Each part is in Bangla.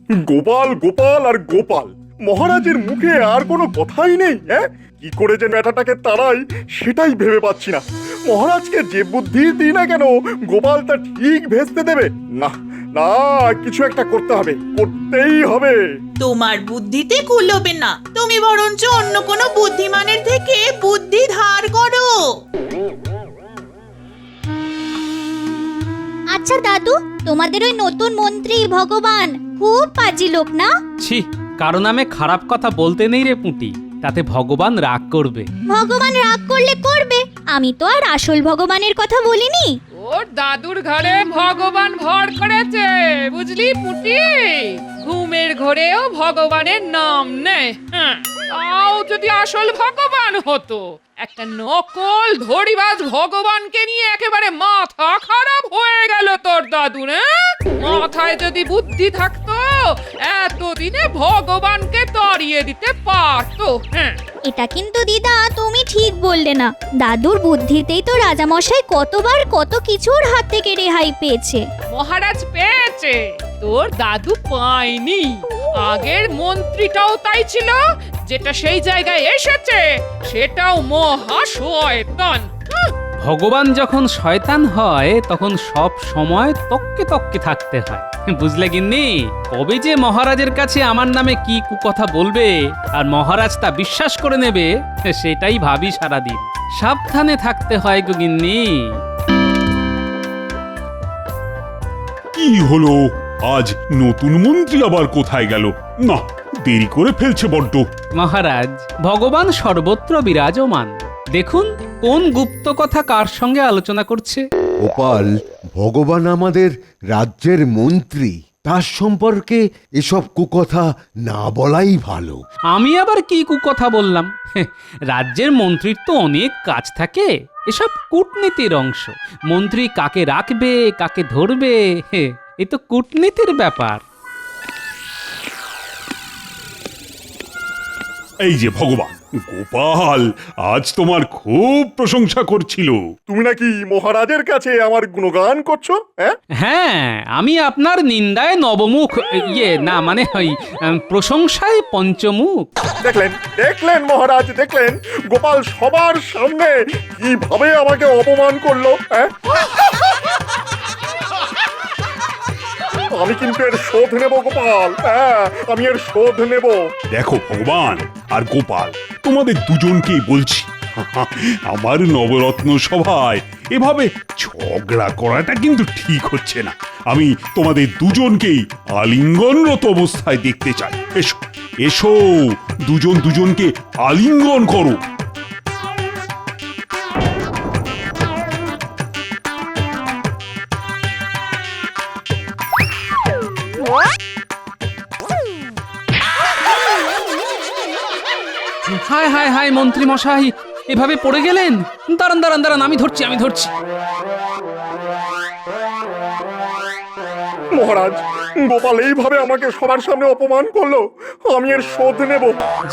গোপাল গোপাল আর গোপাল, মহারাজের মুখে আর কোনো কথাই নেই। হ্যাঁ, কি করে যে ব্যাটাটাকে তাড়াই সেটাই ভেবে পাচ্ছি না। মহারাজকে যে বুদ্ধি দিই না কেন, গোপাল তা ঠিক ভেস্তে দেবে না। না, কিছু একটা করতে হবে, করতেই হবে। তোমার বুদ্ধিতে কুলোবে না, তুমি বরঞ্চ অন্য কোনো বুদ্ধিমানের থেকে বুদ্ধি ধার করো। আচ্ছা দাদু, তোমাদের ওই নতুন মন্ত্রী ভগবান খুব পাজি লোক না? ছি, কারো নামে খারাপ কথা বলতে নেই রে পুঁটি, তাতে ভগবান রাগ করবে। ভগবান রাগ করলে করবে, আমি তো আর আসল ভগবানের কথা বলিনি। ওর দাদুর ঘরে ভগবান ভর করেছে, বুঝলি পুটি? ঘুমের ঘরেও ভগবানের নাম নেই। তাও যদি আসল ভগবান হতো, একটা নকল ধড়িবাজ ভগবানকে নিয়ে একেবারে মাথা খারাপ হয়ে গেল তোর দাদুর। মাথায় যদি বুদ্ধি থাকতো, এতদিনে ভগবানকে তাড়িয়ে দিতে পারতো। এটা কিন্তু দিদা তুমি ঠিক বললে না। দাদুর বুদ্ধিতেই তো রাজামশাই কতবার কত কিছুর হাত থেকে রেহাই পেয়েছে। মহারাজ পেয়েছে, তোর দাদু পায়নি। আগের মন্ত্রীটাও তাই ছিল, যেটা সেই জায়গায় এসেছে সেটাও মহা শয়তান। ভগবান যখন শয়তান হয় তখন সব সময় তককে তককে থাকতে হয়, বুঝলে গিন্নি? কবে যে মহারাজের কাছে আমার নামে কি কুকথা বলবে আর মহারাজ তা বিশ্বাস করে নেবে, সেটাই ভাবি সারাদিন। সাবধানে থাকতে হয় গো গিন্নি। কি হলো আজ? নতুন মন্ত্রী আবার কোথায় গেল? না, দেরি করে ফেলছে বড্ড। মহারাজ, ভগবান সর্বত্র বিরাজমান। দেখুন কোন গুপ্ত কথা কার সঙ্গে আলোচনা করছে। গোপাল, ভগবান আমাদের রাজ্যের মন্ত্রী, তার সম্পর্কে এসব কুকথা না বলাই ভালো। আমি আবার কি কুকথা বললাম? রাজ্যের মন্ত্রীর তো অনেক কাজ থাকে, এসব কূটনীতির অংশ। মন্ত্রী কাকে রাখবে, কাকে ধরবে, এ তো কূটনীতির ব্যাপার। এই যে ভগবান, গোপাল আজ তোমার খুব প্রশংসা করছিল। তুমি নাকি মহারাজের কাছে আমার গুণগান করছো? হ্যাঁ হ্যাঁ, আমি আপনার নিন্দায় নবমুখ, না মানে ওই প্রশংসায় পঞ্চমুখ। দেখলেন দেখলেন মহারাজ, দেখলেন গোপাল সবার সামনে কিভাবে আমাকে অপমান করলো। হ্যাঁ, আমি কিন্তু এর শোধ নেব গোপাল। হ্যাঁ, আমি এর শোধ নেব। দেখো ভগবান আর গোপাল, তোমাদের দুজনকেই বলছি, আমার নবরত্ন সভায় এভাবে ঝগড়া করাটা কিন্তু ঠিক হচ্ছে না। আমি তোমাদের দুজনকেই আলিঙ্গনরত অবস্থায় দেখতে চাই। এসো এসো, দুজন দুজনকে আলিঙ্গন করো। হায় হায় হায়, মন্ত্রী মশাই এভাবে পড়ে গেলেন? দাঁড়ান দাঁড়ান দাঁড়ান, আমি ধরছি। মহারাজ, গোপাল এইভাবে আমাকে সবার সামনে অপমান করলো, আমি এর শোধ নেব।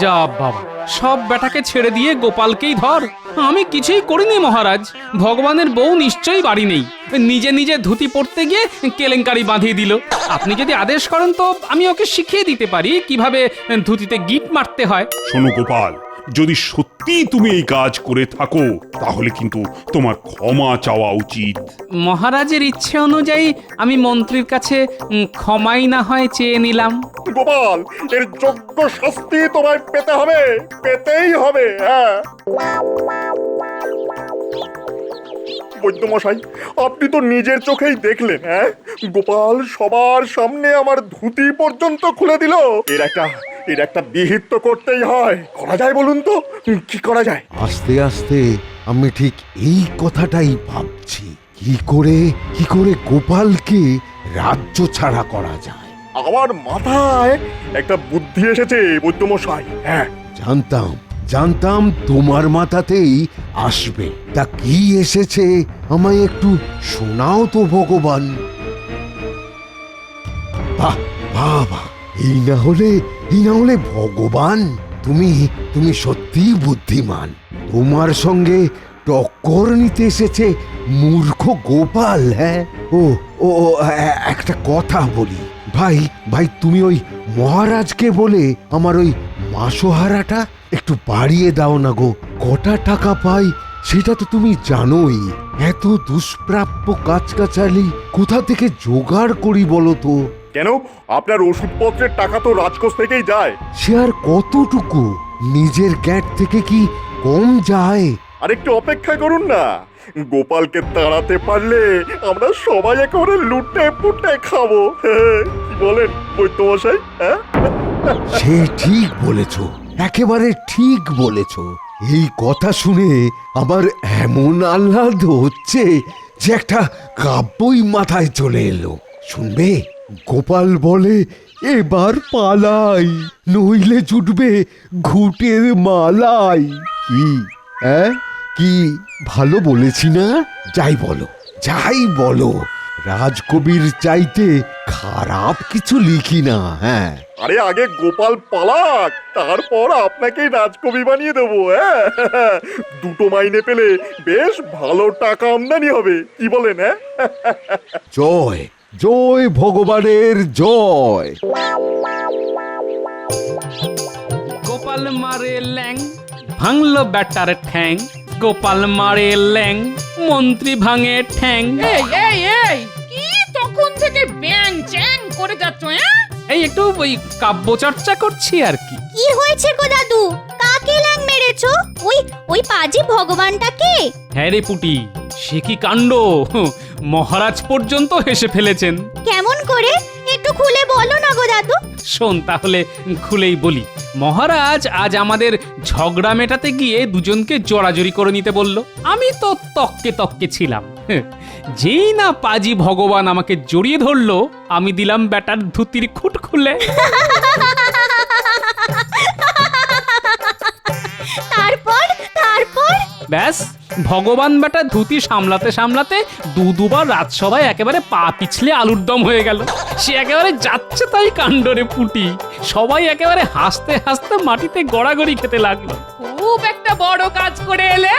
যা বাবা, সব বেটাকে ছেড়ে দিয়ে গোপালকেই ধর। আমি কিছুই করিনি মহারাজ, ভগবানের বউ নিশ্চয়ই বাড়ি নেই, নিজে নিজে ধুতি পড়তে গিয়ে কেলেঙ্কারি বাঁধিয়ে দিল। আপনি যদি আদেশ করেন তো আমি ওকে শিখিয়ে দিতে পারি কিভাবে ধুতিতে গিট মারতে হয়। শোনো গোপাল, যদি সত্যি তুমি এই কাজ করে থাকো তাহলে কিন্তু তোমার ক্ষমা চাওয়া উচিত। মহারাজের ইচ্ছে অনুযায়ী আমি মন্ত্রীর কাছে ক্ষমাই না হয় চেয়ে নিলাম। গোপাল, এর যোগ্য শাস্তি তোমায় পেতে হবে, পেতেই হবে। হ্যাঁ, বৈদ্যমশাই, আপনি তো নিজের চোখেই দেখলেন। হ্যাঁ, গোপাল সবার সামনে আমার ধুতি পর্যন্ত খুলে দিল। এর একটা বিহিত তো করতেই হয়। করা যায় বলুন তো, কি করা যায়? আস্তে আস্তে আমি ঠিক এই কথাটাই ভাবছি, কি করে গোপালকে রাজ্য ছাড়া করা যায়। আমার মাথায় একটা বুদ্ধি এসেছে বৈদ্যমশাই। হ্যাঁ, জানতাম তোমার মাথাতেই আসবে। তা কি এসেছে আমায় একটু শোনাও তো ভগবান। বাহ বাবা, এই না হলে ভগবান, তুমি সত্যিই বুদ্ধিমান। তোমার সঙ্গে টক্কর নিতে এসেছে মূর্খ গোপাল। হ্যাঁ, ও একটা কথা বলি, ভাই ভাই তুমি ওই মহারাজকে বলে আমার ওই মাসোহারাটা একটু বাড়িয়ে দাও না গো। কটা টাকা পাই সেটা তো তুমি জানোই। এত দুষ্প্রাপ্য কাজকাচালি কোথা থেকে জোগাড় করি বলো তো? কেন, আপনার ওষুধপত্রের টাকা তো রাজকোষ থেকেই যায়। সে আর কতটুকু? নিজের গ্যাট থেকে কি কম যায়? আর একটু অপেক্ষা করুন না, গোপালকে তাড়াতে পারলে আমরা সবাই একেবারে লুটে পুটে খাবো। কি বলেন বৈদ্যমশাই? হ্যাঁ, সে ঠিক বলেছ, একেবারে ঠিক বলেছ। এই কথা শুনে আমার এমন আহ্লাদ হচ্ছে যে একটা কাব্যই মাথায় চলে এলো। শুনবে, গোপাল বলে এবার পালাই, নইলে জুটবে ঘুটের মালাই। কি কি ভালো বলেছি না? যাই বলো, যাই বলো, রাজকবির চাইতে খারাপ কিছু লিখি না। হ্যাঁ, আরে আগে গোপাল পালাক, তারপর আপনাকে রাজকবি বানিয়ে দেবো। হ্যাঁ, দুটো মাইনে পেলে বেশ ভালো টাকা আমদানি হবে। কি বলেন? হ্যাঁ, জয় জয় ভগবানের জয়। গোপাল মারে ল্যাং, ভাঙলো ব্যাটার ঠ্যাং। গোপাল মারে ল্যাং, মন্ত্রী ভাঙে ঠ্যাং। এই এই এই কি তখন থেকে ব্যাং চ্যাং করে যাচ্ছ? এই একটু ওই কাব্য চর্চা করছি আর কি। কি হয়েছে গো দাদু? কাকে ল্যাং মেরেছো? ওই পাজি ভগবানটাকে? হ্যাঁ রে পুটি, সে কি কাণ্ড! মহারাজ পর্যন্ত হেসে ফেলেছেন। কেমন করে? একটু খুলে বলো না গো দাদু। শোন তাহলে খুলেই বলি। মহারাজ আজ আমাদের ঝগড়া মেটাতে গিয়ে দুজনকে জড়াজড়ি করে নিতে বলল। আমি তো তককে তককে ছিলাম। যেই না পাজি ভগবান আমাকে জড়িয়ে ধরলো, আমি দিলাম ব্যাটার ধুতির খুঁট খুলে। তারপর ব্যাস, ভগবান বেটা ধুতি সামলাতে সামলাতে দুবার রাজসভায় একেবারে পা পিছলে আলুর দম হয়ে গেল। সে একেবারে যাচ্ছে তাই কাণ্ডরে পুটি। সবাই একেবারে হাসতে হাসতে মাটিতে গড়াগড়ি খেতে লাগলো। খুব একটা বড় কাজ করে এলে।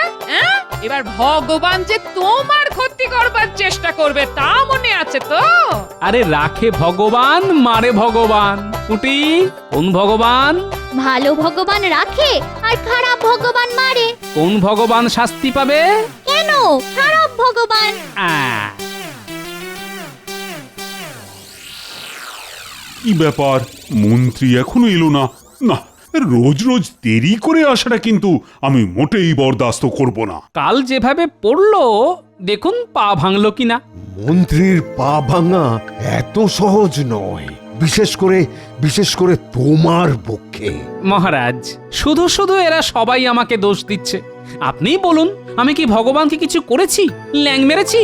এবার ভগবান যে তোমার ক্ষতি করবার চেষ্টা করবে তা মনে আছে তো? আরে রাখে ভগবান, মারে ভগবান। পুটি, কোন ভগবান? ভালো ভগবান রাখে আর খারাপ ভগবান মারে। কোন ভগবান শাস্তি পাবে? কেন খারাপ ভগবান? কি ব্যাপার, মন্ত্রী এখনো এলো না? না, রোজ রোজ দেরি করে আসাটা কিন্তু আমি মোটেই বরদাস্ত করব না। কাল যেভাবে পড়লো দেখুন পা ভাঙলো কিনা। মন্ত্রীর পা ভাঙা এত সহজ নয়, বিশেষ করে তোমার পক্ষে। মহারাজ, শুধু শুধু এরা সবাই আমাকে দোষ দিচ্ছে। আপনিই বলুন, আমি কি ভগবানকে কিছু করেছি? ল্যাং মেরেছি?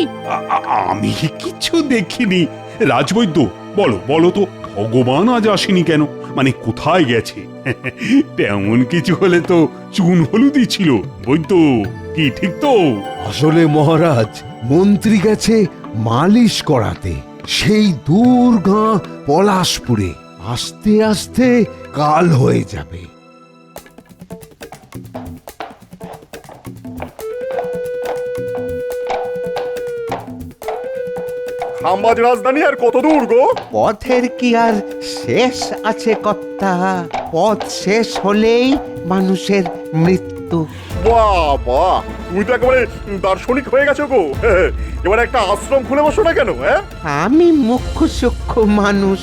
আমি কিছু দেখিনি। রাজবৈদ্য, বলো তো, ভগবান আজ আসেনি কেন? মানে কোথায় গেছে? তেমন কিছু হলে তো চুন হলুদই ছিল। বৈদ্য, কি ঠিক তো? আসলে মহারাজ, মন্ত্রী গেছে মালিশ করাতে সেই দূর গাঁ পলাশপুরে। আস্তে আস্তে কাল হয়ে যাবে। খাম্বাজ রাজধানী আর কত দূর গো? পথের কি আর শেষ আছে কর্তা? পথ শেষ হলেই মানুষের মৃত্যু। বাহ বাহ, তুমি তো একেবারে দার্শনিক হয়ে গেছো গো। এবার একটা আশ্রম খুলে বসো না কেন? হ্যাঁ, আমি মুখ্য সূক্ষ্ম মানুষ,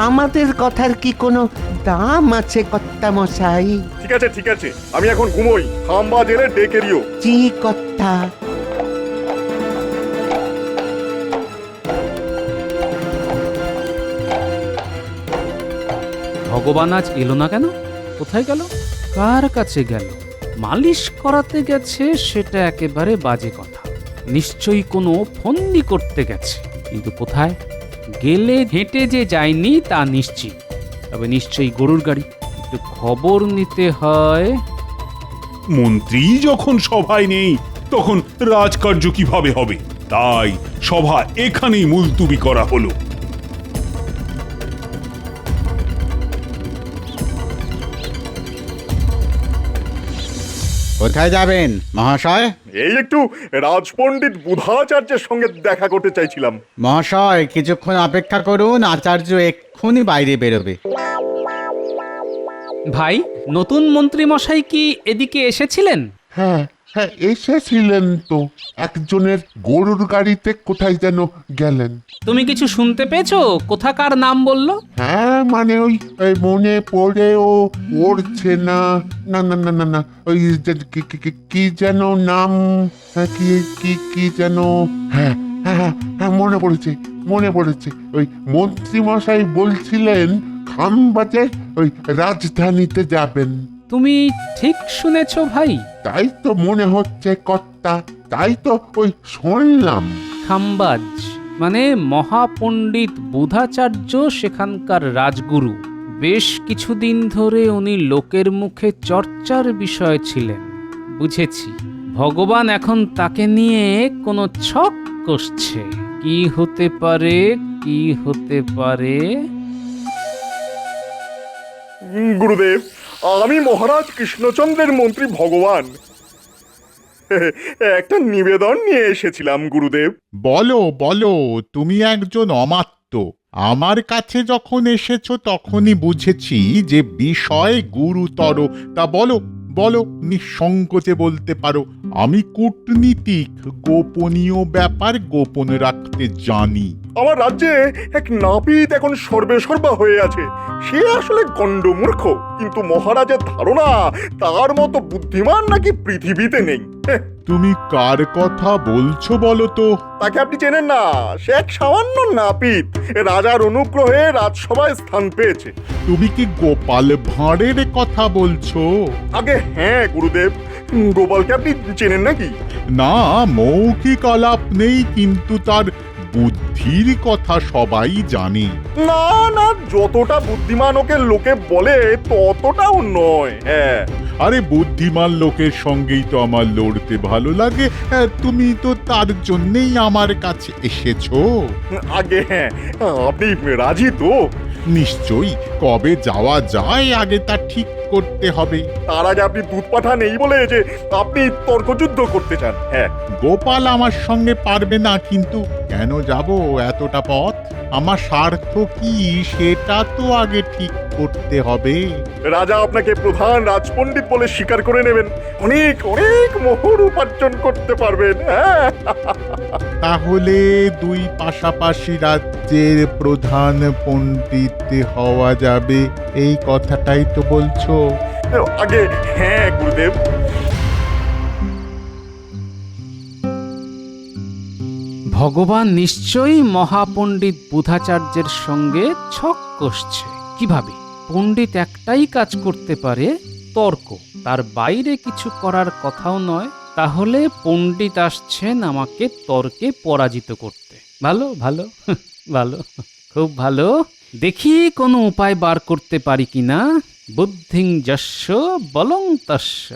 আমাদের কথার কি কোনো দাম আছে কর্তা মশাই? ঠিক আছে, আমি এখন ঘুমোই। খাম্বা জেলে ডেকে দিও। জি কর্তা। ভগবান আজ এলো না কেন? কোথায় গেল? কার কাছে গেল? মালিশ করাতে গেছে সেটা একেবারে বাজে কথা। নিশ্চয়ই কোনো ফন্দি করতে গেছে, কিন্তু কোথায় গেলে হেঁটে যে যায়নি তা নিশ্চিত। তবে নিশ্চয়ই গরুর গাড়ি। একটু খবর নিতে হয়। মন্ত্রী যখন সভায় নেই তখন রাজকার্য কিভাবে হবে? তাই সভা এখানেই মুলতুবি করা হলো। কোথায় যাবেন মহাশয়? এই একটু রাজপণ্ডিত বুধাচার্যের সঙ্গে দেখা করতে চাইছিলাম। মহাশয় কিছুক্ষণ অপেক্ষা করুন, আচার্য এক্ষুনি বাইরে বেরোবে। ভাই, নতুন মন্ত্রী মশাই কি এদিকে এসেছিলেন? হ্যাঁ হ্যাঁ, এসেছিলেন তো। একজনের গরুর গাড়িতে কোথায় যেন গেলেন। তুমি কিছু শুনতে পেয়েছো? কোথাকার নাম বললো? হ্যাঁ মানে ওই মনে পড়েও পড়ছে না। না না না না না, ওই কি যেন নাম, কি কি কি যেন, হ্যাঁ হ্যাঁ হ্যাঁ হ্যাঁ, মনে পড়েছে। ওই মন্ত্রী মশাই বলছিলেন খামবাজে ওই রাজধানীতে যাবেন। তুমি ঠিক শুনেছো ভাই? তাই তো মনে হচ্ছে কর্তা, তাই তো ওই শুনলাম। খাম্বাজ মানে মহাপণ্ডিত বুধাচার্য সেখানকার রাজগুরু। বেশ কিছুদিন ধরে উনি লোকের মুখে চর্চার বিষয় ছিলেন। বুঝেছি, ভগবান এখন তাকে নিয়ে কোনো ছক কষছে। কি হতে পারে, কি হতে পারে? গুরুদেব, আমি মহারাজ কৃষ্ণচন্দ্রের মন্ত্রী ভগবান। একটা নিবেদন নিয়ে এসেছিলাম গুরুদেব। বলো বলো, তুমি একজন অমাত্য। আমার কাছে যখন এসেছো তখনই বুঝেছি যে বিষয় গুরুতর। তা বলো বলো, নিঃসংকোচে বলতে পারো। আমি কূটনীতিক, গোপনীয় ব্যাপার গোপন রাখতে জানি। আমার রাজ্যে এক নাপিত এখন সর্বেসর্বা হয়ে আছে। সে আসলে গণ্ডমূর্খ, কিন্তু মহারাজের ধারণা তার মতো বুদ্ধিমান নাকি পৃথিবীতে নেই। তুমি কার কথা বলছো বলো তো? তাকে আপনি চেনেন না? সে এক সামান্য নাপিত, রাজার অনুগ্রহে রাজসভায় স্থান পেয়েছে। তুমি কি গোপাল ভাঁড়ের কথা বলছো? আগে হ্যাঁ গুরুদেব, গোপালকে আপনি চেনেন নাকি? না, মৌখিক আলাপ নেই, কিন্তু তার বুদ্ধির কথা সবাই জানে। না না, যতটা বুদ্ধিমান ওকে লোকে বলে ততটাও নয়। হ্যাঁ, আরে বুদ্ধিমান লোকের সঙ্গেই তো আমার লড়তে ভালো লাগে। তুমি তো তার জন্যেই আমার কাছে এসেছো। আগে হ্যাঁ, আপনি রাজি তো? নিশ্চয়ই। কবে যাওয়া যায় আগে তা ঠিক করতে হবে। তার আগে আপনি দুধ পাঠা নেই বলে যে আপনি তর্কযুদ্ধ করতে চান। হ্যাঁ, গোপাল আমার সঙ্গে পারবে না, কিন্তু কেন যাব এতটা পথ? আমার স্বার্থ কি সেটা তো আগে ঠিক করতে হবে। রাজা আপনাকে প্রধান রাজপণ্ডিত বলে স্বীকার করে নেবেন, অনেক অনেক মোহর উপার্জন করতে পারবেন। হ্যাঁ, তাহলে দুই পাশাপাশি রাজ্যের প্রধান পণ্ডিত হওয়া যাবে, এই কথাটাই তো বলছো? আগে হ্যাঁ গুরুদেব। ভগবান নিশ্চয়ই মহাপণ্ডিত বুধাচার্যের সঙ্গে ছক কষছে। কিভাবে? পণ্ডিত একটাই কাজ করতে পারে, তর্ক। তার বাইরে কিছু করার কথাও নয়। তাহলে পণ্ডিত আসছেন আমাকে তর্কে পরাজিত করতে। ভালো ভালো ভালো, খুব ভালো। দেখি কোনো উপায় বার করতে পারি কিনা। বুদ্ধিং যস্য বলং তস্য।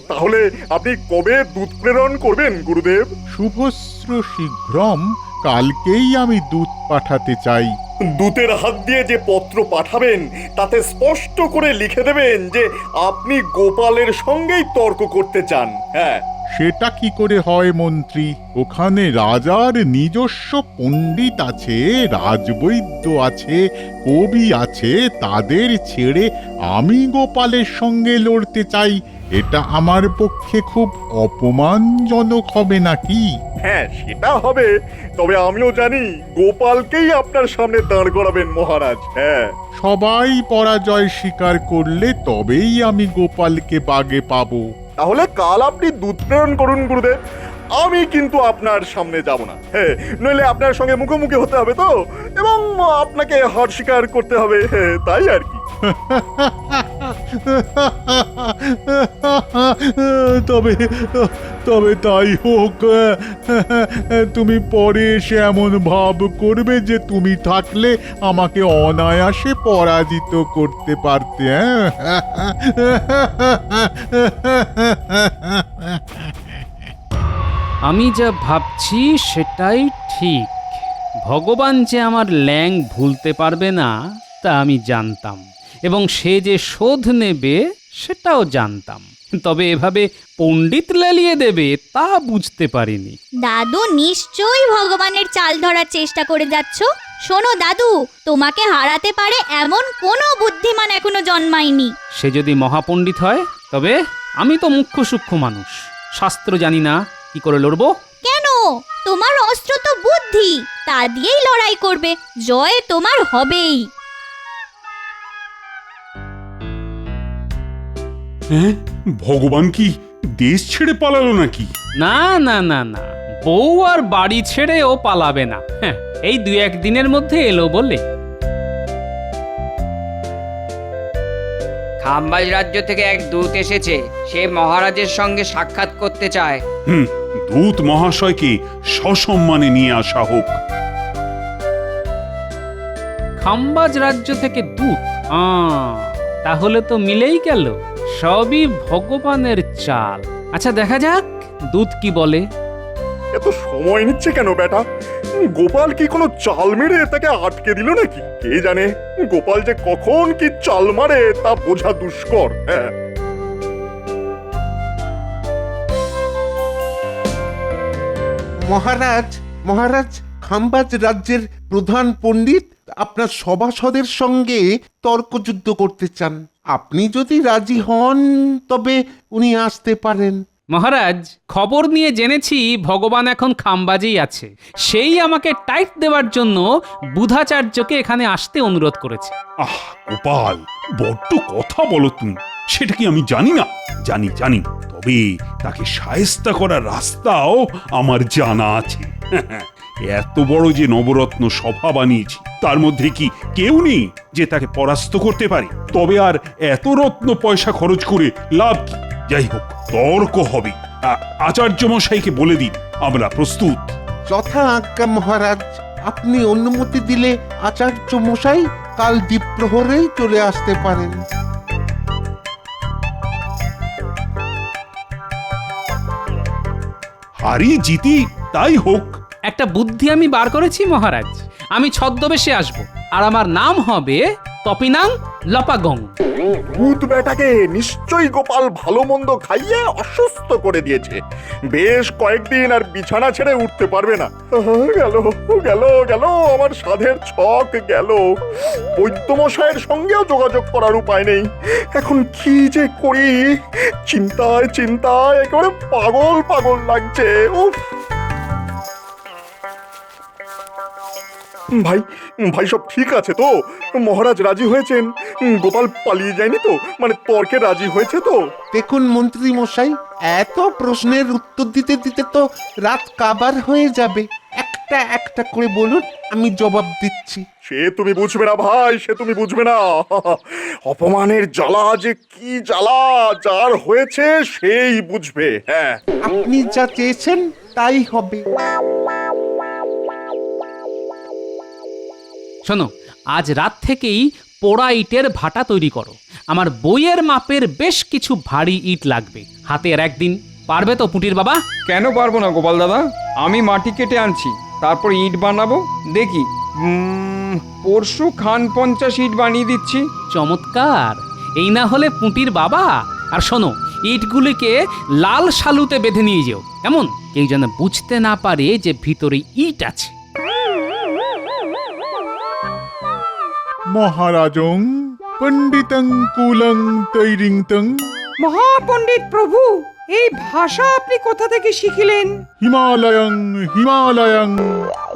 তাহলে আপনি কবে দুধ প্রেরণ করবেন গুরুদেব? শুভস্র শীঘ্রম, কালকেই আমি দুধ পাঠাতে চাই। দূতের হাত দিয়ে যে পত্র পাঠাবেন তাতে স্পষ্ট করে লিখে দেবেন যে আপনি গোপালের সঙ্গেই তর্ক করতে চান। হ্যাঁ, সেটা কি করে হয় মন্ত্রী? ওখানে রাজার নিজস্ব পণ্ডিত আছে, রাজবৈদ্য আছে, কবি আছে। তাদের ছেড়ে আমি গোপালের সঙ্গে লড়তে চাই, এটা আমার পক্ষে খুব অপমানজনক হবে নাকি? হ্যাঁ সেটা হবে, তবে আমিও জানি গোপালকেই আপনার সামনে দাঁড় করাবেন মহারাজ। হ্যাঁ, সবাই পরাজয় স্বীকার করলে তবেই আমি গোপালকে বাগে পাবো। তাহলে কাল আপনি দুধ প্রেরণ করুন গুরুদেব, আমি কিন্তু আপনার সামনে যাব না। হ্যাঁ, নইলে আপনার সঙ্গে মুখোমুখি হতে হবে তো, এবং আপনাকে হার স্বীকার করতে হবে। হ্যাঁ, তাই আর কি। তবে তবে তাই হোক। তুমি পরে এসে এমন ভাব করবে যে তুমি থাকলে আমাকে অনায়াসে পরাজিত করতে পারতে। আমি যা ভাবছি সেটাই ঠিক। ভগবান যে আমার ল্যাং ভুলতে পারবে না তা আমি জানতাম, এবং সে যে শোধ নেবে সেটাও জানতাম। তবে এভাবে পণ্ডিত লেলিয়ে দেবে তা বুঝতে পারিনি। দাদু নিশ্চয়ই ভগবানের চাল ধরার চেষ্টা করে যাচ্ছ। শোনো দাদু, তোমাকে হারাতে পারে এমন কোনো বুদ্ধিমান এখনো জন্মায়নি। সে যদি মহাপণ্ডিত হয় তবে আমি তো মুখ্য সূক্ষ্ম মানুষ, শাস্ত্র জানি না, কি করে লড়বো? কেন? তোমার অস্ত্র তো বুদ্ধি, তা দিয়েই লড়াই করবে, জয় তোমার হবেই। হ্যাঁ, ভগবান কি দেশ ছেড়ে পালালো নাকি? না না না না, বউ আর বাড়ি ছেড়েও পালাবে না। হ্যাঁ, এই 2-1 দিনের মধ্যে এলো বলে। খাম্বাজ রাজ্য থেকে এক দূত এসেছে, সে মহারাজের সঙ্গে সাক্ষাৎ করতে চায়। দূত মহাশয়কে সসম্মানে নিয়ে আসা হোক। খাম্বাজ রাজ্য থেকে দূত? তাহলে তো মিলেই গেল, সবই ভগবানের চাল। আচ্ছা, দেখা যাক দূত কি বলে। এত সময় নিচ্ছে কেন বেটা? গোপাল কি কোনো চাল মেরে তাকে আটকে দিল নাকি? কে জানে গোপাল যে কখন কি চাল মারে তা বোঝা দুষ্কর। হ্যাঁ, মহারাজ, মহারাজ, খাম্বাজ রাজ্যের প্রধান পণ্ডিত আপনার সভাসদের সঙ্গে তর্কযুদ্ধ করতে চান। আপনি যদি রাজি হন তবে উনি আসতে পারেন। মহারাজ, খবর নিয়ে জেনেছি ভগবান এখন খাম্বাজেই আছে। সেই আমাকে টাইট দেওয়ার জন্য বুধাচার্যকে এখানে আসতে অনুরোধ করেছে। আহ গোপাল, বড্ড কথা বলো তুমি। সেটা কি আমি জানি না? জানি জানি, তবে তাকে শায়েস্তা করার রাস্তাও আমার জানা আছে। এত বড় যে নবরত্ন সভা বানিয়েছি, তার মধ্যে কি কেউ নেই যে তাকে পরাস্ত করতে পারে? তবে আর এত রত্ন পয়সা খরচ করে লাভ কি? যাই হোক, তর্ক হবে। আচার্য মশাইকে বলে দিন আমরা প্রস্তুত। যথা আজ্ঞা মহারাজ। আপনি অনুমতি দিলে আচার্য মশাই কাল দ্বীপ্রহরেই চলে আসতে পারেন। হারি জিতি তাই হোক। একটা বুদ্ধি আমি বার করেছি মহারাজ। আমি ছদ্মবেশে আসব, আর আমার নাম হবে তপিনাং লপাগং। ভূত বেটাকে নিশ্চয়ই গোপাল ভালো মন্দ খাইয়ে অসুস্থ করে দিয়েছে। বেশ কয়েকদিন আর বিছানা ছেড়ে উঠতে পারবে না। গেল গেল গেল, আমার সাধের ছক গেল। বৈদ্যমশাইয়ের সঙ্গেও যোগাযোগ করার উপায় নেই। এখন কি যে করি, চিন্তায় চিন্তায় একেবারে পাগল পাগল লাগছে। উফ! ভাই, ভাই সব ঠিক আছে তো? মহারাজ রাজি হয়েছেন? গোপাল পালিয়ে যায়নি তো? মানে তর্কে রাজি হয়েছে তো? দেখুন মন্ত্রী মশাই, এত প্রশ্নের উত্তর দিতে দিতে তো রাত কাবার হয়ে যাবে। একটা একটা করে বলুন, আমি জবাব দিচ্ছি। সে তুমি বুঝবে না ভাই, সে তুমি বুঝবে না। অপমানের জ্বালা যে কি জ্বালা, যার হয়েছে সেই বুঝবে। হ্যাঁ, আপনি যা চেয়েছেন তাই হবে। শোনো, আজ রাত থেকেই পোড়া ইটের ভাটা তৈরি করো। আমার বইয়ের মাপের বেশ কিছু ভারী ইট লাগবে। হাতে আর একদিন। পারবে তো পুটির বাবা? কেন পারবো না গোপাল দাদা, আমি মাটি কেটে আনছি, তারপর ইট বানাবো। দেখি, পরশু খান 50 ইট বানিয়ে দিচ্ছি। চমৎকার! এই না হলে পুটির বাবা। আর শোনো, ইটগুলিকে লাল শালুতে বেঁধে নিয়ে যেও, এমন কেউ যেন বুঝতে না পারে যে ভিতরে ইট আছে। মহারাজং পণ্ডিতং কুলং তৈরিংতং। মহাপণ্ডিত প্রভু, এই ভাষা আপনি কোথা থেকে শিখিলেন? হিমালয়ং হিমালয়ং।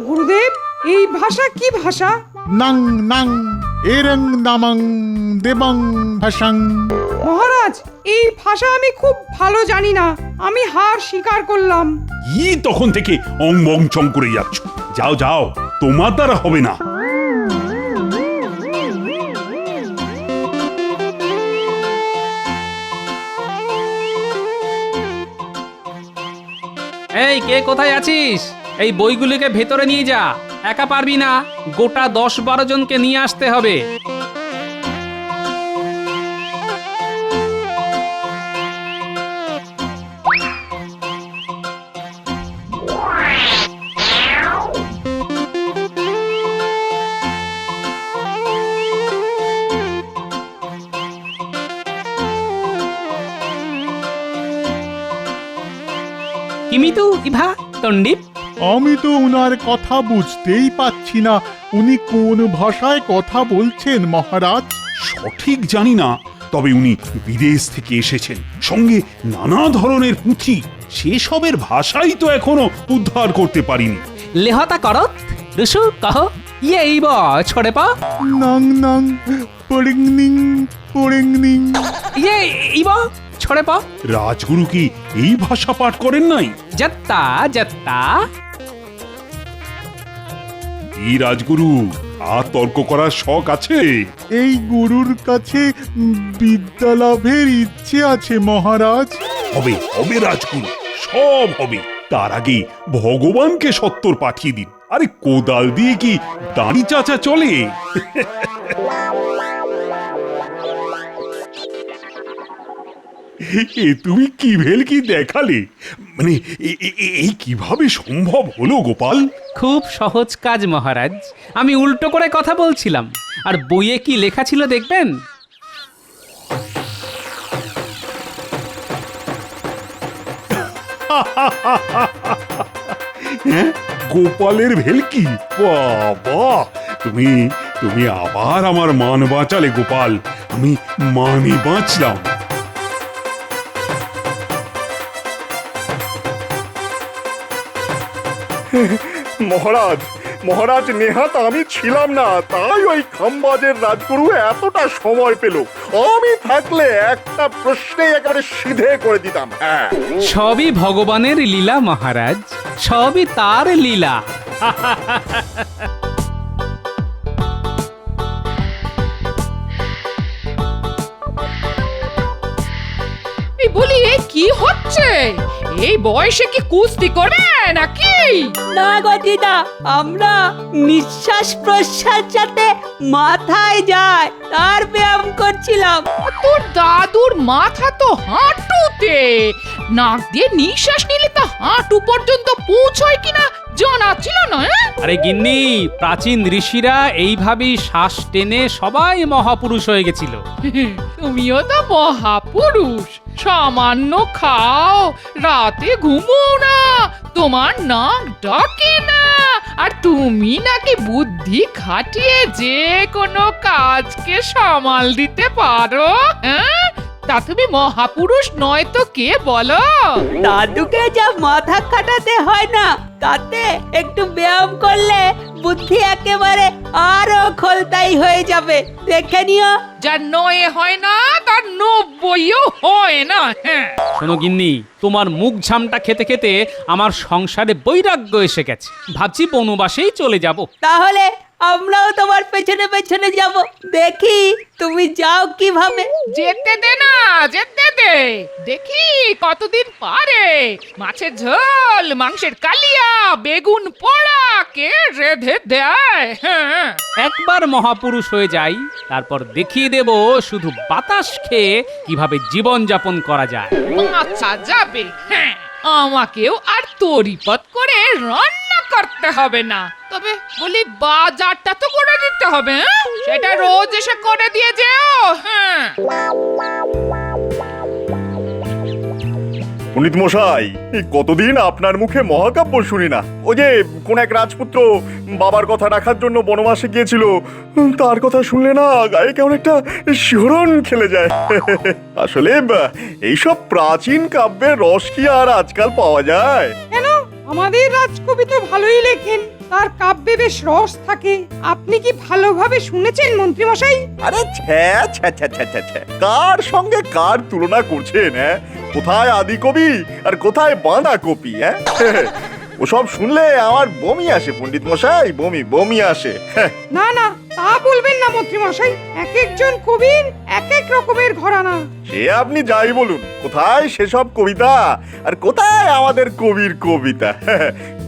গুরুদেব, এই ভাষা কি ভাষা? নং নং এরং নামং দেবং ভাষাং। মহারাজ, এই ভাষা আমি খুব ভালো জানি না, আমি হার স্বীকার করলাম। কি তখন থেকে অং বং চং করে যাচ্ছ? যাও যাও, তোমার দ্বারা হবে না। এই, কে কোথায় আছিস? এই বইগুলিকে ভেতরে নিয়ে যা। একা পারবি না, গোটা 10-12 জনকে নিয়ে আসতে হবে। ইমিতু ইভা তন্ডিপ। আমি তো উনার কথা বুঝতেই পাচ্ছি না, উনি কোন ভাষায় কথা বলছেন মহারাজ। সঠিক জানি না, তবে উনি বিদেশ থেকে এসেছেন, সঙ্গে নানা ধরনের পুঁথি। সেসবের ভাষাই তো এখনো উদ্ধার করতে পারিনি। লেহতা করত ঋষু কহ ইয়ে ইব ছড়ে পা নাং নাং পড়িংনিং পড়িংনিং। ইয়ে ইব ছড়ে পা। রাজগুরু কি এই ভাষা পাঠ করেন নাই? জত্তা জত্তা। এই রাজগুরু, আর তর্ক করার শখ আছে? এই গুরুর কাছে বিদ্যা লাভের ইচ্ছে আছে মহারাজ। হবে হবে রাজগুরু, সব হবে। তার আগে ভগবানকে সত্তর পাঠিয়ে দিন। আরে কোদাল দিয়ে কি দাঁড়ি চাচা চলে? এ তুমি কি ভেলকি দেখালে? মানে এই কিভাবে সম্ভব হলো গোপাল? খুব সহজ কাজ মহারাজ, আমি উল্টো করে কথা বলছিলাম। আর বইয়ে কি লেখা ছিল দেখবেন? হ্যাঁ, গোপালের ভেলকি? বাবা, তুমি তুমি আবার আমার মান বাঁচালে গোপাল। আমি মানে বাঁচলাম। মহারাজ, মহারাজ নেহাত আমি ছিলাম না, তাই ওই খাম্বাজের রাজগুরু এতটা সময় পেল। আমি থাকলে একটা প্রশ্নে একেবারে সিধে করে দিতাম। হ্যাঁ, সবই ভগবানের লীলা মহারাজ, সবই তার লীলা। এই বলি এ কি হচ্ছে? এই বয়সে কি কুস্তি করবে নাকি? না গো দিদা, আমরা নিঃশ্বাস প্রশ্বাস যাতে মাথায় যায় তার ব্যায়াম করছিলাম। তোর দাদুর মাথা তো হাঁটুতে, নাক দিয়ে নিঃশ্বাস নিলে তো হাঁটু পর্যন্ত পৌঁছয় কিনা জানা ছিল না। আরে গিন্নি, প্রাচীন ঋষিরা এইভাবেই শ্বাস টেনে সবাই মহাপুরুষ হয়ে গেছিল। তুমিও তো মহাপুরুষ। সামান্য খাও, রাতে ঘুমো না, তোমার নাক ডাকে না, আর তুমি নাকি বুদ্ধি খাটিয়ে যে কোনো কাজকে সামাল দিতে পারো। হ্যাঁ, তা তুমি মহাপুরুষ নয় তো কে বলো? দাদুকে যা মাথা খাটাতে হয় না, তাতে একটু ব্যায়াম করলে বুদ্ধি একেবারে আরো খোলতাই হয়ে যাবে। দেখে নিও। যার নয় হয় না তার 90ও হয় না। হ্যাঁ, শোনো গিন্নি, তোমার মুখ ঝামটা খেতে খেতে আমার সংসারে বৈরাগ্য এসে গেছে। ভাবছি বনবাসেই চলে যাব। তাহলে আমরাও তোমার পেছনে পেছনে যাব, দেখি তুমি যাও কিভাবে। যেতে দে না, যেতে দে, দেখি কতদিন পারে। মাছের ঝোল, মাংসের কালিয়া, বেগুন পোড়া কে রেঁধে দেয়। হ্যাঁ, একবার মহাপুরুষ হয়ে যাই, তারপর দেখিয়ে দেব শুধু বাতাস খেয়ে কিভাবে জীবন যাপন করা যায়। আচ্ছা যাবে। হ্যাঁ, আমাকেও আর তরিপত করে রান্না করতে হবে না। তবে বলি বাজারটা তো করে দিতে হবে। হ্যাঁ? সেটা রোজ এসে করে দিয়ে যেও। হ্যাঁ, পণ্ডিত মশাই, এই কতদিন আপনার মুখে মহাকাব্য শুনি না। ওই যে কোন এক রাজপুত্র বাবার কথা রাখার জন্য বনবাসে গিয়েছিল, তার কথা শুনলে না গায়ে কেমন একটা শিহরণ খেলে যায়। আসলে এইসব প্রাচীন কাব্যের রস কি আর আজকাল পাওয়া যায়? কেন, আমাদের রাজকবি তো ভালোই লেখেন, তার কাব্যে বেশ রস থাকে। আপনি কি ভালোভাবে শুনেছেন মন্ত্রী মশাই? আরে ছ্যা ছ্যা ছ্যা ছ্যা ছ্যা ছ্যা, কার সঙ্গে কার তুলনা করছেন? হ্যাঁ, কোথায় আদি কবি আর কোথায় বাঁধা কপি? হ্যাঁ, ওসব শুনলে আমার বমি আসে পণ্ডিত মশাই, বমি বমি আসে। না না, তা বলবেন না মন্ত্রী মশাই, এক একজন কবির এক এক রকমের ঘরানা। সে আপনি যাই বলুন, কোথায় সেসব কবিতা আর কোথায় আমাদের কবির কবিতা?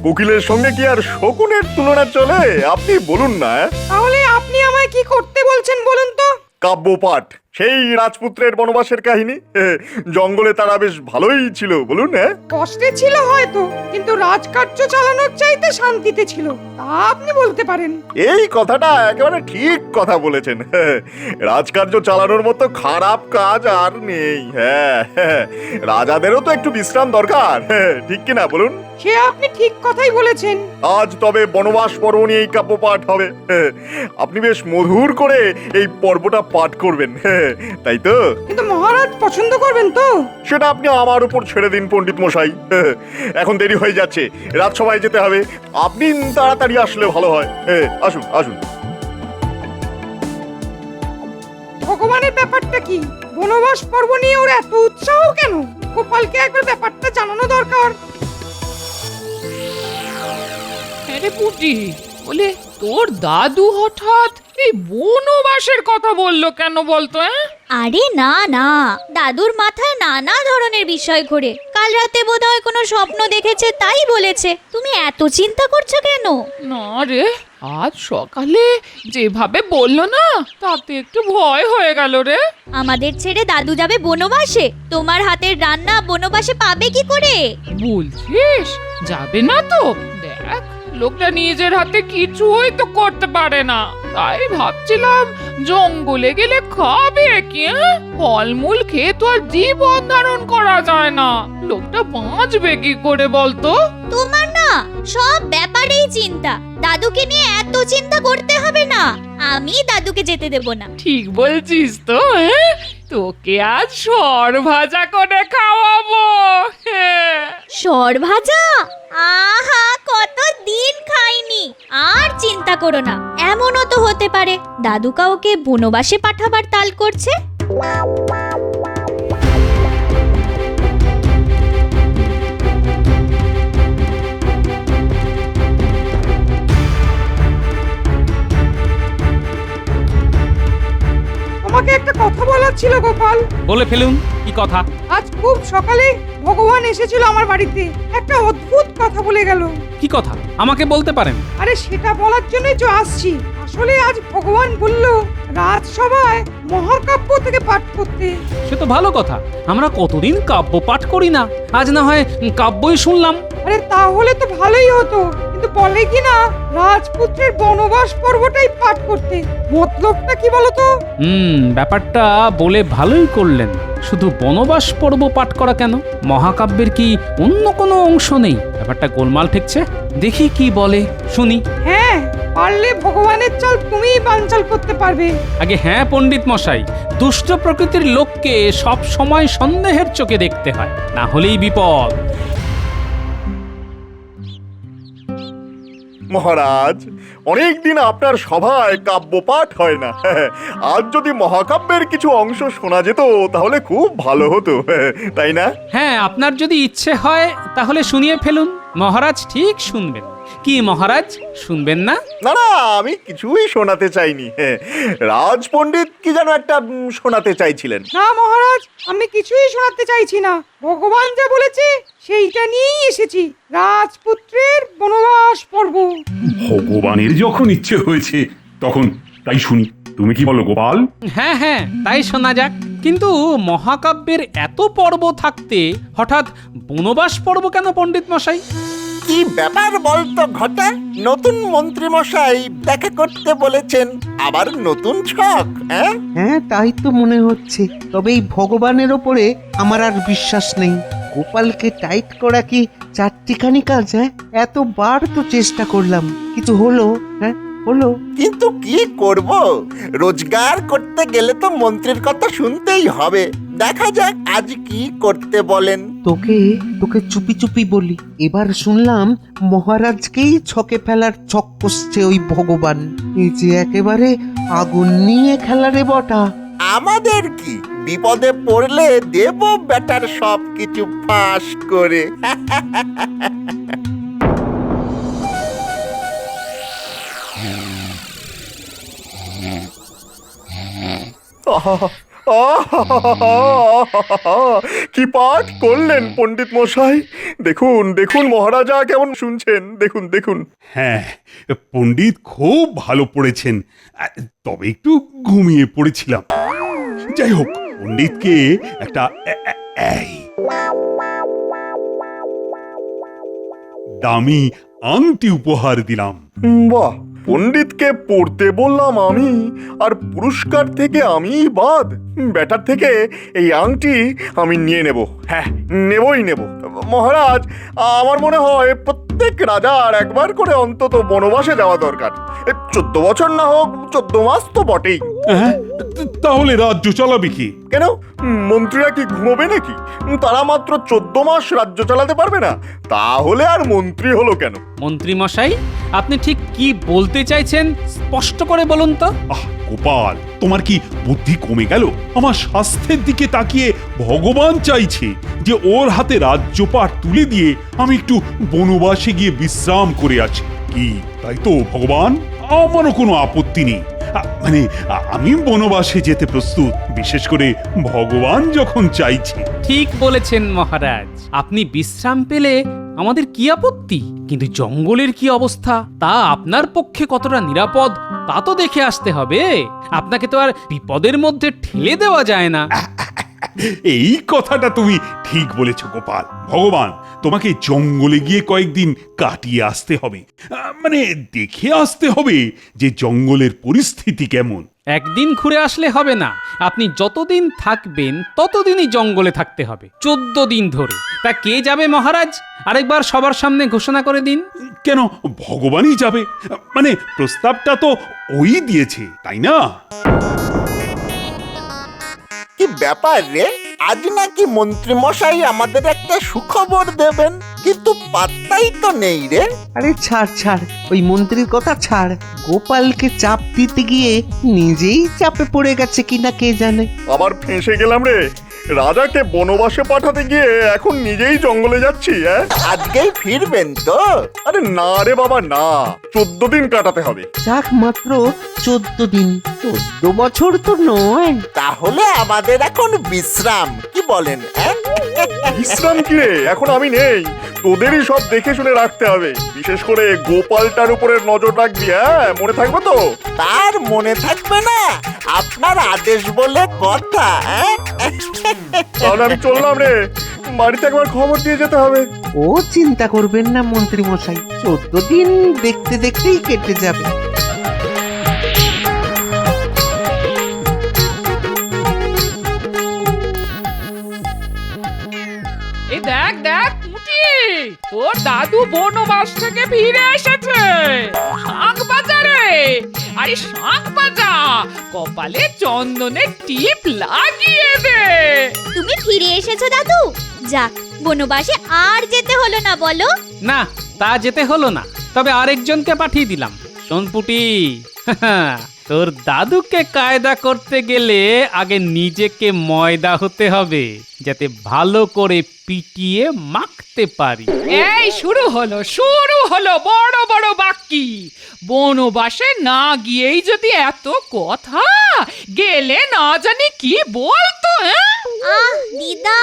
কোকিলের সঙ্গে কি আর শকুনের তুলনা চলে? আপনি বলুন না। তাহলে আপনি আমায় কি করতে বলছেন বলুন তো? কাব্যপাঠ সেই রাজপুত্রের বনবাসের কাহিনী জঙ্গলে তারা বেশ ভালোই ছিল বলুন। হ্যাঁ, কষ্টে ছিল হয়তো, কিন্তু রাজকার্য চালানোর চাইতে শান্তিতে ছিল, তা আপনি বলতে পারেন। এই কথাটা একেবারে ঠিক কথা বলেছেন। রাজকার্য চালানোর মতো খারাপ কাজ আর নেই। হ্যাঁ, রাজাদেরও তো একটু বিশ্রাম দরকার, ঠিক কিনা বলুন? সে আপনি ঠিক কথাই বলেছেন। আজ তবে বনবাস পর্ব নিয়ে এই কাব্য পাঠ হবে। আপনি বেশ মধুর করে এই পর্বটা পাঠ করবেন, তাই তো? কিন্তু মহারাজ পছন্দ করবেন তো? সেটা আপনি আমার উপর ছেড়ে দিন পণ্ডিত মশাই। এখন দেরি হয়ে যাচ্ছে, রাজসভায় যেতে হবে। আপনি তাড়াতাড়ি আসলে ভালো হয়। আসুন আসুন। ভগবানের ব্যাপারটা কি? বনবাস পর্ব নিয়ে ওর এত উৎসাহ কেন? গোপালকে একবার ব্যাপারটা জানানো দরকার। আরে পুটি, বলে তোর দাদু হঠাৎ এই বনবাসের কথা বললো কেন বলতো? আরে না না, দাদুর মাথায় নানা ধরনের বিষয় ঘোরে। কাল রাতে বোধহয় কোনো স্বপ্ন দেখেছে তাই বলেছে। তুমি এত চিন্তা করছো কেন? না রে, আজ সকালে যেভাবে বললো না, তাতে একটু ভয় হয়ে গেল রে। আমাদের ছেড়ে দাদু যাবে বনবাসে? তোমার হাতের রান্না বনবাসে পাবে কি করে? বলছিস যাবে না তো? দেখ, লোকটা নিজের হাতে কিছুই তো করতে পারে না, তাই ভাবছিলাম জঙ্গলে গেলে খাবে কি? ফলমূল খেয়ে তো আর জীবন ধারণ করা যায় না, লোকটা বাঁচবে কি করে বলতো? তোমার না সব ব্যাপারেই চিন্তা। দাদুকে নিয়ে এত চিন্তা করতে হবে না, আমি দাদুকে যেতে দেব না। ঠিক বলছিস তো। তোকে আজ সর ভাজা করে খাওয়াবো। সর ভাজা? আহা, কত দিন খাইনি। আর চিন্তা করো না, এমনও তো হতে পারে দাদু কাউকে বনবাসে পাঠাবার তাল করছে। আমাকে একটা কথা বলার ছিল গোপাল। বলে ফেলুন, কি কথা? আজ খুব সকালে ভগবান এসেছিল আমার বাড়িতে, একটা অদ্ভুত কথা বলে গেল। কি কথা আমাকে বলতে পারেন? আরে সেটা বলার জন্যই তো আসছি। আসলে আজ ভগবান বলল রাজসভায় মহাকাব্য থেকে পাঠ করতে। সে তো ভালো কথা, আমরা কতদিন কাব্য পাঠ করি না, আজ না হয় কাব্যই শুনলাম। আরে তাহলে তো ভালোই হতো, কিন্তু বলে কি না রাজপুত্রের বনবাস পর্বটাই পাঠ করতে। মতলবটা কি বলতো? ব্যাপারটা বলে ভালোই করলেন। শুধু বনবাস পর্ব পাঠ করা কেন? মহাকাব্যের কি অন্য কোনো অংশ নেই? ব্যাপারটা গোলমাল ঠেকছে। দেখি কি বলে, শুনি। হ্যাঁ, পারলে ভগবানের চাল তুমিই বানচাল করতে পারবে। আগে হ্যাঁ পণ্ডিত মশাই, দুষ্ট প্রকৃতির লোককে সব সময় সন্দেহের চোখে দেখতে হয়, না হলেই বিপদ। মহারাজ, অনেকদিন আপনার সভায় কাব্য পাঠ হয় না। আজ যদি মহাকাব্যের কিছু অংশ শোনা যেত তাহলে খুব ভালো হতো, তাই না? হ্যাঁ, আপনার যদি ইচ্ছে হয় তাহলে শুনিয়ে ফেলুন, মহারাজ ঠিক শুনবেন। কি মহারাজ, শুনবেন না? না না, আমি কিছুই শোনাতে চাইনি। রাজ পণ্ডিত কি যেন একটা শোনাতে চাইছিলেন। না মহারাজ, আমি কিছুই শোনাতে চাইছি না। ভগবান যা বলেছে সেইটা নিয়েই এসেছি, রাজপুত্রের বনবাস পর্ব। ভগবানের যখন ইচ্ছে হয়েছে তখন তাই শুনি। তুমি কি বলো গোপাল? হ্যাঁ হ্যাঁ, তাই শোনা যাক। কিন্তু মহাকাব্যের এত পর্ব থাকতে হঠাৎ বনবাস পর্ব কেন পণ্ডিত মশাই? কি ব্যাপার বলতো ঘটা? নতুন মন্ত্রী মশাই দেখা করতে বলেছেন, আবার নতুন ছক? হ্যাঁ, তাই তো মনে হচ্ছে। তবে এই ভগবানের ওপরে আমার আর বিশ্বাস নেই। গোপালকে টাইট করা কি চারটিখানি কাজ? এতবার তো চেষ্টা করলাম, কিছু হলো? হলো? কিন্তু কি করব, রোজগার করতে গেলে তো মন্ত্রীর কথা শুনতেই হবে। দেখা যাক আজ কি করতে বলেন। তোকে চুপি চুপি বলি, এবার শুনলাম মহারাজকেই ছকে ফেলার ছক কষছে ওই ভগবান। এই যে একেবারে আগুন নিয়ে খেলারে বটা। আমাদের কি, বিপদে পড়লে দেব বেটার সব কিছু ফাঁস করে। কি পাঠ করলেন পণ্ডিত মশাই! দেখুন দেখুন মহারাজা কেমন শুনছেন, দেখুন দেখুন। হ্যাঁ, পণ্ডিত খুব ভালো পড়েছেন, তবে একটু ঘুমিয়ে পড়েছিলাম। যাই হোক, পণ্ডিতকে একটা এই দামি আংটি উপহার দিলাম। বাহ, পণ্ডিতকে পড়তে বললাম আমি, আর পুরস্কার থেকে আমি বাদ। ব্যাটার থেকে এই আংটি আমি নিয়ে নেব। হ্যাঁ, নেবই নেব। মহারাজ, আমার মনে হয় প্রত্যেক রাজার একবার করে অন্তত বনবাসে যাওয়া দরকার। 14 বছর না হোক, 14 মাস তো বটেই। হ্যাঁ, তাহলে রাজ্য চালাবে কি? কেন, মন্ত্রীরা কি ঘুমোবে নাকি? তারা মাত্র 14 মাস রাজ্য চালাতে পারবে না? তাহলে আর মন্ত্রী হলো কেন? মন্ত্রী মশাই, আপনি ঠিক কি বলতে চাইছেন স্পষ্ট করে বলুন তো। আহ গোপাল, তোমার কি বুদ্ধি কমে গেল? আমার স্বাস্থ্যের দিকে তাকিয়ে ভগবান চাইছে যে ওর হাতে রাজ্যপাট তুলে দিয়ে আমি একটু বনবাসে গিয়ে বিশ্রাম করে আছি। কি তাই তো ভগবান? আমারও কোনো আপত্তি নেই। মানে আমি বনবাসে যেতে প্রস্তুত, বিশেষ করে ভগবান যখন চাইছে। ঠিক বলেছেন মহারাজ, আপনি বিশ্রাম পেলে আমাদের কি আপত্তি? কিন্তু জঙ্গলের কি অবস্থা, তা আপনার পক্ষে কতটা নিরাপদ তা তো দেখে আসতে হবে। আপনাকে তো আর বিপদের মধ্যে ঠেলে দেওয়া যায় না। এই কথাটা তুমি ঠিক বলেছ গোপাল। ভগবান তোমাকে জঙ্গলে গিয়ে কয়েকদিন কাটিয়ে আসতে হবে, মানে দেখে আসতে হবে যে জঙ্গলের পরিস্থিতি কেমন। একদিন ঘুরে আসলে হবে না, আপনি যতদিন থাকবেন ততদিনই জঙ্গলে থাকতে হবে, 14 দিন ধরে। তা কে যাবে মহারাজ? আরেকবার সবার সামনে ঘোষণা করে দিন। কেন, ভগবানই যাবে? মানে প্রস্তাবটা তো ওই দিয়েছে, তাই না? কি ব্যাপার রে, আজ নাকি মন্ত্রী মশাই আমাদের একটা সুখবর দেবেন, কিন্তু পাত্তাই তো নেই রে। আরে ছাড় ছাড়, ওই মন্ত্রীর কথা ছাড়। গোপালকে চাপ দিতে গিয়ে নিজেই চাপে পড়ে গেছে কিনা কে জানে। আবার ফেঁসে গেলাম রে। রাজাকে বনবাসে পাঠাতে গিয়ে এখন নিজেই জঙ্গলে যাচ্ছি। আজকেই ফিরবেন তো? আরে না রে বাবা, না, 14 দিন কাটাতে হবে। যাক, মাত্র 14 দিন, 14 বছর তো নয়। তাহলে আমাদের এখন বিশ্রাম, কি বলেন? বিশ্রাম কি রে, এখন আমি নেই। তোদেরই সব দেখে শুনে রাখতে হবে, বিশেষ করে গোপালটার উপরে নজর রাখবি। হ্যাঁ, মনে থাকবে তো? তার মনে থাকবে না? আপনার আদেশ বলে কথা। তাহলে আমি চললাম রে, বাড়িতে একবার খবর দিয়ে যেতে হবে। ও চিন্তা করবেন না মন্ত্রী মশাই, 14 দিন দেখতে দেখতেই কেটে যাবে। এই দেখ দেখ পুটি, তোর দাদু বনবাস থেকে ফিরে এসেছে। শাঁখ বাজারে, আরে শাঁখ বাজা, কপালে চন্দনের টিপ লাগিয়ে দে। তুমি ফিরে এসেছো দাদু? যাক, বনবাসে আর যেতে হলো না বলো। না, তা যেতে হলো না, তবে আরেকজনকে পাঠিয়ে দিলাম। শোন পুটি, তোর দাদুকে কায়দা করতে গেলে আগে নিজেকে ময়দা হতে হবে, যাতে ভালো করে পিটিয়ে মাখতে পারি। এই শুরু হলো বড় বড় বাক্যি। বনবাসে না গিয়েই যদি এত কথা, গেলে না জানি কি বলতো। আহ দিদা,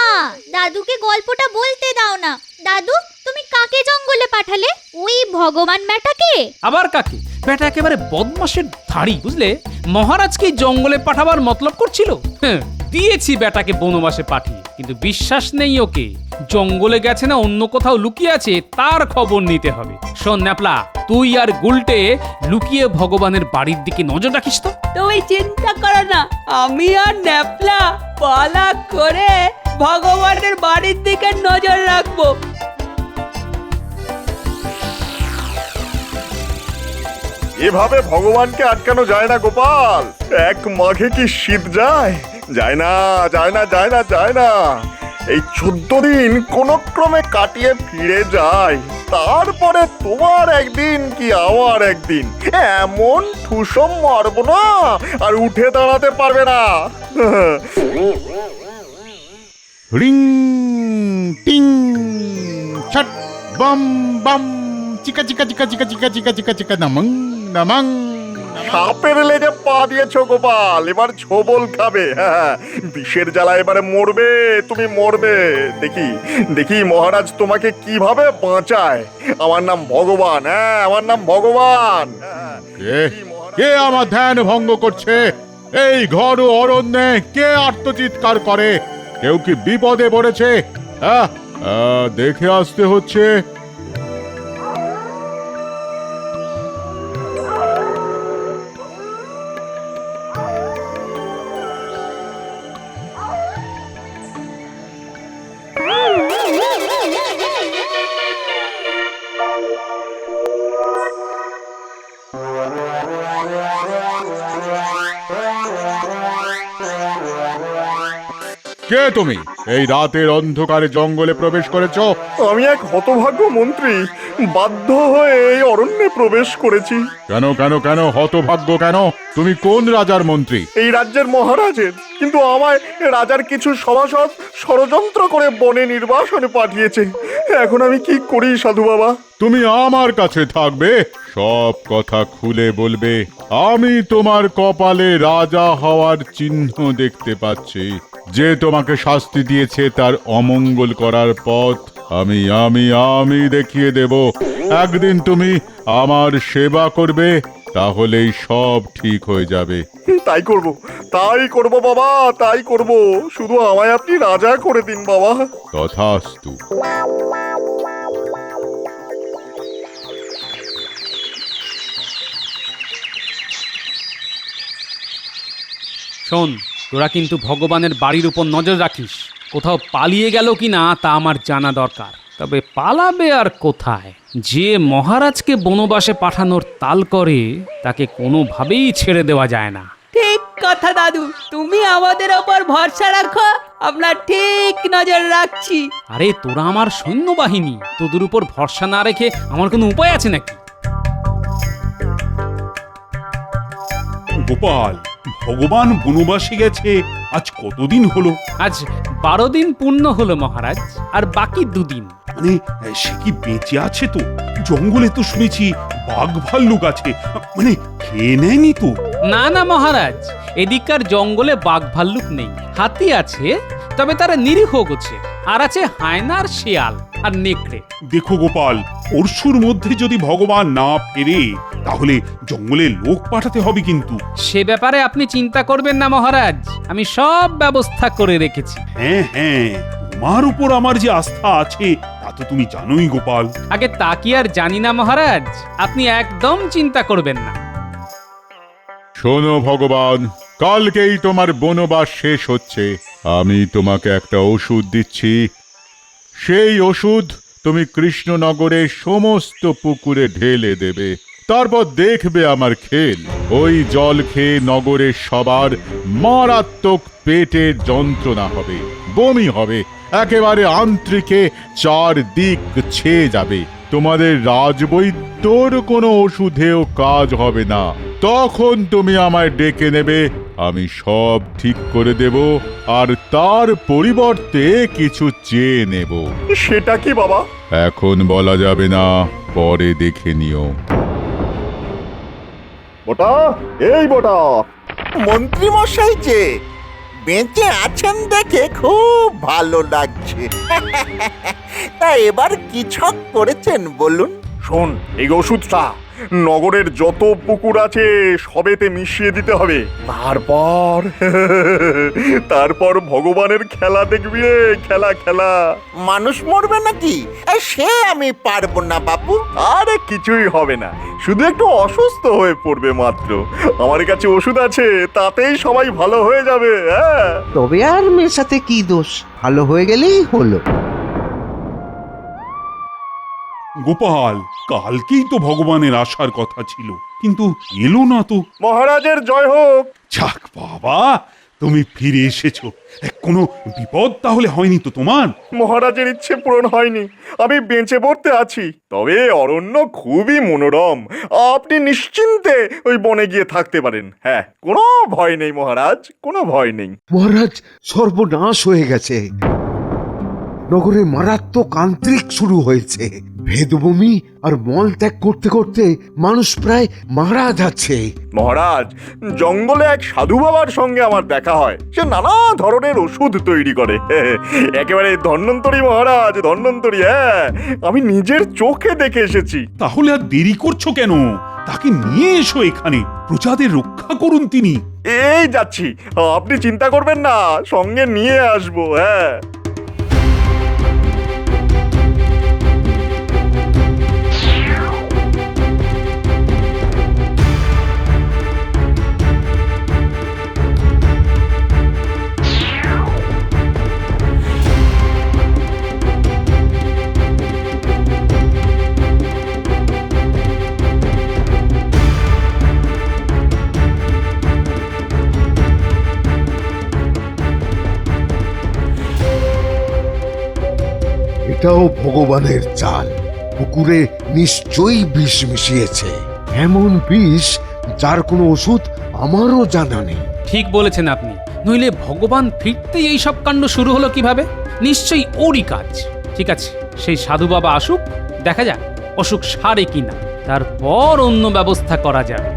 দাদুকে গল্পটা বলতে দাও না। দাদু, তুমি কাকে জঙ্গলে পাঠালে? ওই ভগবান ব্যাটাকে? আবার কাকে? ব্যাটা একেবারে বদমাশের ধাড়ি, বুঝলে? মহারাজকে জঙ্গলে পাঠাবার মতলব করছিল। দিয়েছি ব্যাটাকে বনবাসে পাঠিয়ে, কিন্তু বিশ্বাস নেই ওকে। জঙ্গলে গেছে না অন্য কোথাও লুকিয়ে আছে, তার খবর নিতে হবে। শোন ন্যাপলা, তুই আর গুলটে লুকিয়ে ভগবানের বাড়ির দিকে নজর রাখিস তো। তুমি চিন্তা করো না, আমি আর ন্যাপলা পালা করে ভগবানের বাড়ির দিকে নজর রাখবো। এভাবে ভগবানকে আটকানো যায় না গোপাল। এক মাঘে কি শীত যায়? যায় না, যায় না, যায় না, যায় না। এই 14 দিন কোন ক্রমে কাটিয়ে ফিরে যায়, তারপরে তোমার একদিন কি আমার একদিন এমন ঠুসম মারবো না আর উঠে দাঁড়াতে পারবে না। রিং টিং ছট বম বম চিকা চিকা চিকা চিকা চিকা চিকা চিকা চিকা নামং নামং। সাপের লেজে পা দিয়েছো গোপাল, এবার ছোবল খাবে। হ্যাঁ, বিষের জ্বালা এবারে মরবে, তুমি মরবে। দেখি দেখি মহারাজ তোমাকে কিভাবে বাঁচায়। আমার নাম ভগবান। হ্যাঁ, আমার নাম ভগবান। কে আমার ধ্যান ভঙ্গ করছে? এই ঘর ও অরণ্যে কে আর্তচিৎকার করে? কেউ কি বিপদে পড়েছে? দেখে আসতে হচ্ছে। কে তুমি? এই রাতের অন্ধকারে জঙ্গলে প্রবেশ করেছো? আমি এক হতভাগ্য মন্ত্রী, বাধ্য হয়ে এই অরণ্যে প্রবেশ করেছি। কেন কেন কেন হতভাগ্য কেন? তুমি কোন রাজার মন্ত্রী? এই রাজ্যের মহারাজের, কিন্তু আমায় রাজার কিছু সভাসদ ষড়যন্ত্র করে বনে নির্বাসনে পাঠিয়েছে। এখন আমি কি করি সাধু বাবা? তুমি আমার কাছে থাকবে, সব কথা খুলে বলবে। আমি তোমার কপালে রাজা হওয়ার চিহ্ন দেখতে পাচ্ছি। যে তোমাকে শাস্তি দিয়েছে তার অমঙ্গল করার পথ আমি আমি আমি দেখিয়ে দেব। একদিন তুমি আমার সেবা করবে, তাহলেই সব ঠিক হয়ে যাবে। তাই করব বাবা, তাই করব। শুধু আমায় আপনি রাজা করে দিন বাবা। তথাস্তু। শোন, তোরা কিন্তু ভগবানের বাড়ির উপর নজর রাখিস। কোথাও পালিয়ে গেল কি না তা আমার জানা দরকার। তবে পালাবে আর কোথায়? যে মহারাজকে বনবাসে পাঠানোর তাল করে তাকে কোনোভাবেই ছেড়ে দেওয়া যায় না। ঠিক কথা দাদু, তুমি আমাদের ওপর ভরসা রাখো, আমরা ঠিক নজর রাখছি। আরে তোরা আমার সৈন্যবাহিনী, তোদের উপর ভরসা না রেখে আমার কোনো উপায় আছে নাকি? গোপাল, ভগবান বনবাসে গেছে আজ কতদিন হলো? আজ 12 দিন পূর্ণ হলো মহারাজ, আর বাকি 2 দিন। মানে সে কি বেঁচে আছে তো? জঙ্গলে তো শুনেছি বাঘ ভাল্লুক আছে, মানে খেয়ে নেয়নি তো? না না মহারাজ, এদিককার জঙ্গলে বাঘ ভাল্লুক নেই। হাতি আছে, তবে তারা নিরীহ গোছে। আর আছে হায়নার, শিয়াল আর নেকড়ে। দেখো গোপাল, পরশুর মধ্যে যদি ভগবান না ফেরে তাহলে জঙ্গলে লোক পাঠাতে হবে কিন্তু। সে ব্যাপারে আপনি চিন্তা করবেন না মহারাজ, আমি সব ব্যবস্থা করে রেখেছি। হ্যাঁ হ্যাঁ, তোমার উপর আমার যে আস্থা আছে তা তো তুমি জানোই গোপাল। আগে তা কি আর জানি না মহারাজ, আপনি একদম চিন্তা করবেন না। শোনো ভগবান, কালকেই তোমার বনবাস শেষ হচ্ছে। আমি তোমাকে একটা ওষুধ দিচ্ছি। সেই ওষুধ তুমি কৃষ্ণনগরের সমস্ত পুকুরে ঢেলে দেবে। তারপর দেখবে আমার খেল। ওই জল খেয়ে নগরের সবার মারাত্মক পেটের যন্ত্রণা হবে, বমি হবে, একেবারে আন্ত্রিকে 4 দিক ছেয়ে যাবে। তোমাদের রাজবৈদ্যর কোনো ওষুধেও কাজ হবে না। তখন তুমি আমায় ডেকে নেবে, আমি সব ঠিক করে দেব, আর তার পরিবর্তে কিছু চেয়ে নেব। সেটা কি বাবা? এখন বলা যাবে না, পরে দেখে নিও। বটা, এই বটা, মন্ত্রী মশাই যে বেঁচে আছেন দেখে খুব ভালো লাগছে। তা এবার কি ছক করেছেন বলুন? শোন, এই ওষুধটা নগরের যত পুকুর আছে সবেতে মিশিয়ে দিতে হবে। তারপর ভগবানের খেলা দেখবি রে, খেলা খেলা। মানুষ মরবে নাকি? সে আমি পারবো না বাবু। আরে কিছুই হবে না, শুধু একটু অসুস্থ হয়ে পড়বে মাত্র। আমার কাছে ওষুধ আছে, তাতেই সবাই ভালো হয়ে যাবে। হ্যাঁ, তবে আর মেশাতে কি দোষ, ভালো হয়ে গেলেই হলো। গোপাল, কালকেই তো ভগবানের আসার কথা ছিল, কিন্তু এলো না তো। মহারাজের জয় হোক। যাক বাবা, তুমি ফিরে এসেছো। কোনো বিপদ তাহলে হয়নি তো তোমার? মহারাজের ইচ্ছে পূরণ হয়নি, আমি বেঁচে পড়তে আছি। তবে অরণ্য খুবই মনোরম, আপনি নিশ্চিন্তে ওই বনে গিয়ে থাকতে পারেন। হ্যাঁ, কোনো ভয় নেই মহারাজ, কোনো ভয় নেই। মহারাজ, সর্বনাশ হয়ে গেছে। নগরে মারাত্মক আন্ত্রিক শুরু হয়েছে। ভেদভূমি আর মল ত্যাগ করতে করতে মানুষ প্রায় মারা যাচ্ছে। মহারাজ, জঙ্গলে এক সাধু বাবার সঙ্গে আমার দেখা হয়। সে নানা ধরনের ওষুধ তৈরি করে। একেবারে ধন্বন্তরী মহারাজ, ধন্বন্তরী। হ্যাঁ, আমি নিজের চোখে দেখে এসেছি। তাহলে আর দেরি করছো কেন? তাকে নিয়ে এসো এখানে, প্রজাদের রক্ষা করুন তিনি। এই যাচ্ছি, আপনি চিন্তা করবেন না, সঙ্গে নিয়ে আসবো। হ্যাঁ, এটাও ভগবানের চাল। পুকুরে নিশ্চয়ই বিষ মিশিয়েছে, এমন বিষ যার কোনো ওষুধ আমারও জানা নেই। ঠিক বলেছেন আপনি, নইলে ভগবান ফিরতেই এই সব কাণ্ড শুরু হলো কিভাবে? নিশ্চয়ই ওরই কাজ। ঠিক আছে, সেই সাধু বাবা আসুক, দেখা যাক অসুখ সারে কিনা, তারপর অন্য ব্যবস্থা করা যাবে।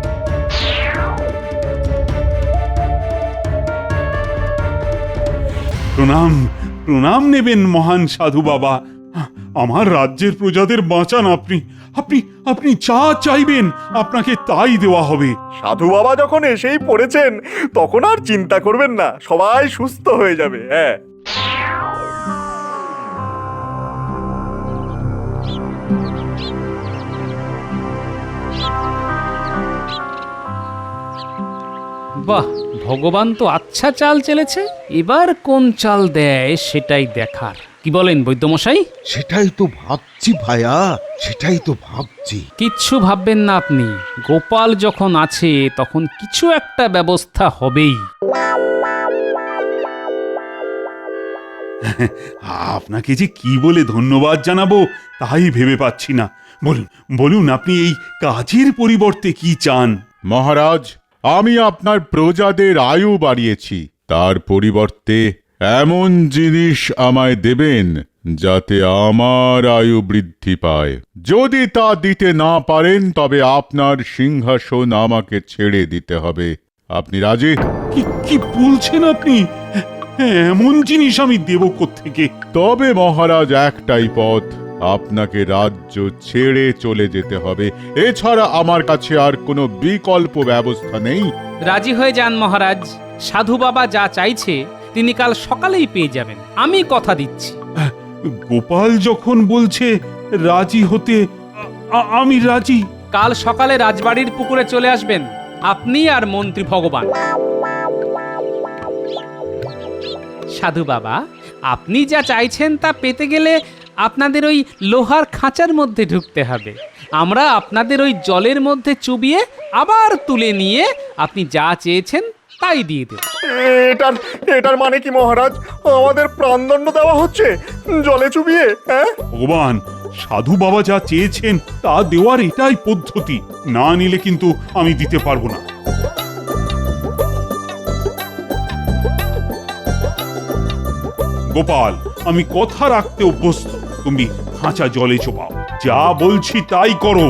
প্রণাম, প্রণাম নেবেন মহান সাধু বাবা। আমার রাজ্যের প্রজাদের বাঁচান আপনি। আপনি আপনি যা চাইবেন আপনাকে তাই দেওয়া হবে। সাধু বাবা যখন এসেই পড়েছেন, তখন আর চিন্তা করবেন না, সবাই সুস্থ হয়ে যাবে। হ্যাঁ, বাহ, ভগবান তো আচ্ছা চাল চেলেছে, এবার কোন চাল দেয় সেটাই দেখার। কি বলেন বৈদ্যমশাই? সেটাই তো ভাবছি ভায়া, সেটাই তো ভাবছি। কিচ্ছু ভাববেন না আপনি, গোপাল যখন আছে তখন কিছু একটা ব্যবস্থা হবেই। আপনাকে যে কি বলে ধন্যবাদ জানাবো তাই ভেবে পাচ্ছি না। বলুন বলুন, আপনি এই কাজের পরিবর্তে কি চান? মহারাজ, আমি আপনার প্রজাদের আয়ু বাড়িয়েছি, তার পরিবর্তে এমন জিনিস আমায় দেবেন যাতে আমার আয়ু বৃদ্ধি পায়। যদি তা দিতে না পারেন তবে আপনার সিংহাসন আমাকে ছেড়ে দিতে হবে। আপনি রাজি? কি কি বলছেন আপনি? এমন জিনিস আমি দেব কোত্থেকে? তবে মহারাজ, একটাই পথ, আপনাকে রাজ্য ছেড়ে চলে যেতে হবে। এছাড়া আমার কাছে আর কোনো বিকল্প ব্যবস্থা নেই। রাজি হয়ে যান মহারাজ, সাধু বাবা যা চাইছে তিনি কাল সকালেই পেয়ে যাবেন, আমি কথা দিচ্ছি। গোপাল যখন বলছে রাজি হতে, আমি রাজি। কাল সকালে রাজবাড়ির পুকুরে চলে আসবেন, আপনি আর মন্ত্রী ভগবান। সাধু বাবা, আপনি যা চাইছেন তা পেতে গেলে আপনাদের ওই লোহার খাঁচার মধ্যে ঢুকতে হবে। আমরা আপনাদের ওই জলের মধ্যে চুবিয়ে আবার তুলে নিয়ে আপনি যা চেয়েছেন তাই দিয়ে দেব। এটার এটার মানে কি মহারাজ? আমাদের প্রাণদণ্ড দেওয়া হচ্ছে জলে চুবিয়ে? হ্যাঁ, ভগবান, সাধু বাবা যা চেয়েছেন তা দেওয়ার এটাই পদ্ধতি, না নিলে কিন্তু আমি দিতে পারবো না। গোপাল, আমি কথা রাখতে অভ্যস্ত, তুমি খাঁচা জলে চোপাও, যা বলছি তাই করো।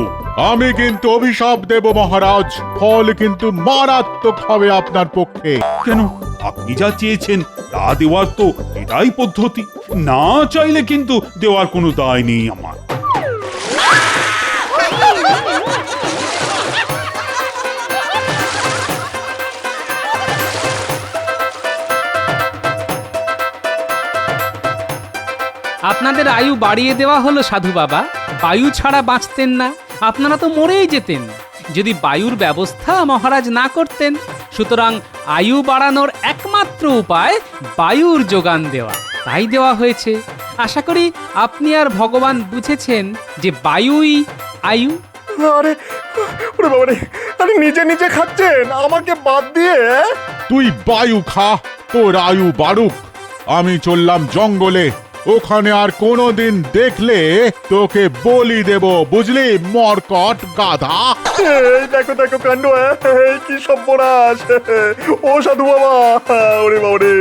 আমি কিন্তু অভিশাপ দেব মহারাজ, ফল কিন্তু মারাত্মক হবে আপনার পক্ষে। কেন? আপনি যা চেয়েছেন তা দেওয়ার তো এটাই পদ্ধতি, না চাইলে কিন্তু দেওয়ার কোনো দায় নেই আমার। আপনাদের আয়ু বাড়িয়ে দেওয়া হলো সাধু বাবা, বায়ু ছাড়া বাঁচতেন না, আপনারা তো মরেই যেতেন যদি বায়ুর ব্যবস্থা মহারাজ না করতেন। সুতরাং আয়ু বাড়ানোর একমাত্র উপায় বায়ুর যোগান দেওয়া, তাই দেওয়া হয়েছে। আশা করি আপনি আর ভগবান বুঝেছেন যে বায়ুই আয়ু। আরে ওরে বাবা রে, আরে নিজে নিজে খাচ্ছেন আমাকে বাদ দিয়ে। তুই বায়ু খা, তোর আয়ু বাড়ুক। আমি চললাম জঙ্গলে, ওখানে আর কোনোদিন দেখলে তোকে বলি দেব, বুঝলি মরকট গাধা। এই দেখো দেখো কাণ্ড, এই কি সর্বনাশ! ও সাধু বাবা, ওরে বাবা রে।